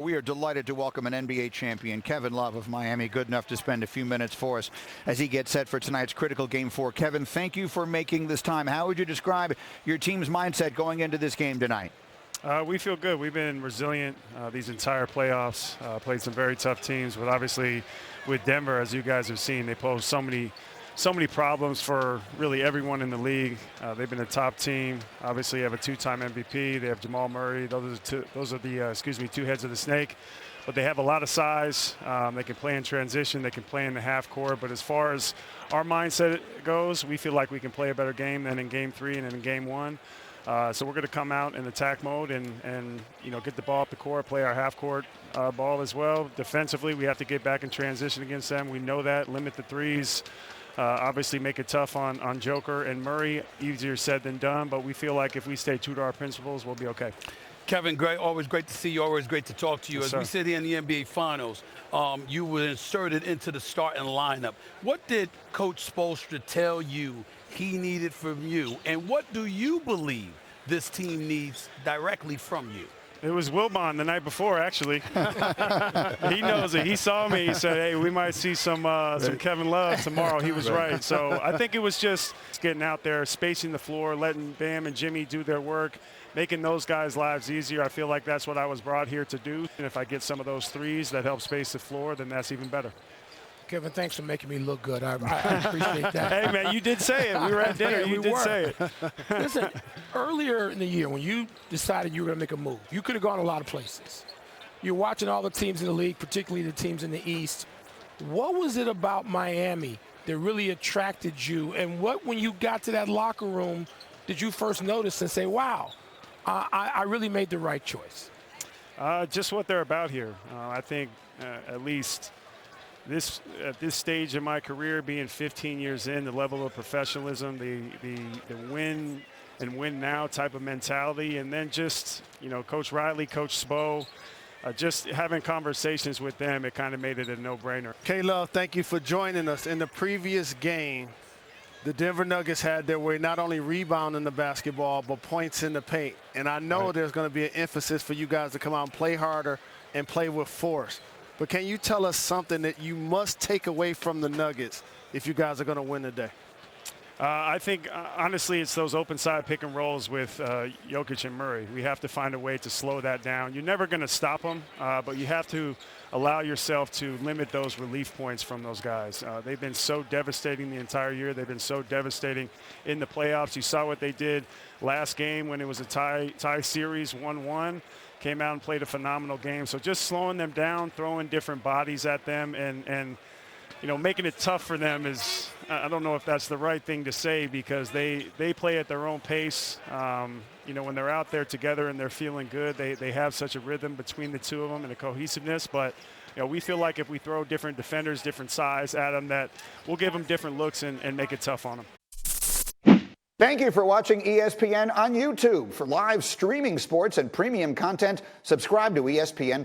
We are delighted to welcome an NBA champion, Kevin Love of Miami, good enough to spend a few minutes for us as he gets set for tonight's critical Game 4. Kevin, thank you for making this time. How would you describe your team's mindset going into this game tonight? We feel good. We've been resilient these entire playoffs, played some very tough teams, but obviously with Denver, as you guys have seen, they pose so many problems for really everyone in the league. They've been a top team. Obviously, they have a two-time MVP. They have Jamal Murray. Those are the two heads of the snake. But they have a lot of size. They can play in transition. They can play in the half court. But as far as our mindset goes, we feel like we can play a better game than in Game 3 and in Game 1. So we're going to come out in attack mode and get the ball up the court, play our half court ball as well. Defensively, we have to get back in transition against them. We know that. Limit the threes. Obviously make it tough on Joker and Murray. Easier said than done, but we feel like if we stay true to our principles, we'll be okay. Kevin, great. Always great to see you. Always great to talk to you. Yes, As we sit here in the NBA Finals, you were inserted into the starting lineup. What did Coach Spoelstra tell you he needed from you, and what do you believe this team needs directly from you? It was Wilbon the night before, actually. He knows it. He saw me. He said, hey, we might see some Kevin Love tomorrow. He was right. So I think it was just getting out there, spacing the floor, letting Bam and Jimmy do their work, making those guys' lives easier. I feel like that's what I was brought here to do. And if I get some of those threes that help space the floor, then that's even better. Kevin, thanks for making me look good. I appreciate that. Hey, man, you did say it. We were at dinner. You did say it. Listen, earlier in the year when you decided you were going to make a move, you could have gone a lot of places. You're watching all the teams in the league, particularly the teams in the East. What was it about Miami that really attracted you? And what, when you got to that locker room, did you first notice and say, wow, I really made the right choice? Just what they're about here. I think at least at this stage in my career, being 15 years in, the level of professionalism, the win and win now type of mentality, and then just, Coach Riley, Coach Spo, just having conversations with them, it kind of made it a no-brainer. K-Love, thank you for joining us. In the previous game, the Denver Nuggets had their way not only rebounding the basketball, but points in the paint. And I know there's going to be an emphasis for you guys to come out and play harder and play with force. But can you tell us something that you must take away from the Nuggets if you guys are going to win today? I think, honestly, it's those open side pick and rolls with Jokic and Murray. We have to find a way to slow that down. You're never going to stop them, but you have to allow yourself to limit those relief points from those guys. They've been so devastating the entire year. They've been so devastating in the playoffs. You saw what they did last game when it was a tie series, 1-1. Came out and played a phenomenal game. So just slowing them down, throwing different bodies at them, and making it tough for them is, I don't know if that's the right thing to say, because they play at their own pace. When they're out there together and they're feeling good, they have such a rhythm between the two of them and a cohesiveness. But we feel like if we throw different defenders, different size at them, that we'll give them different looks and make it tough on them. Thank you for watching ESPN on YouTube. For live streaming sports and premium content, subscribe to ESPN+.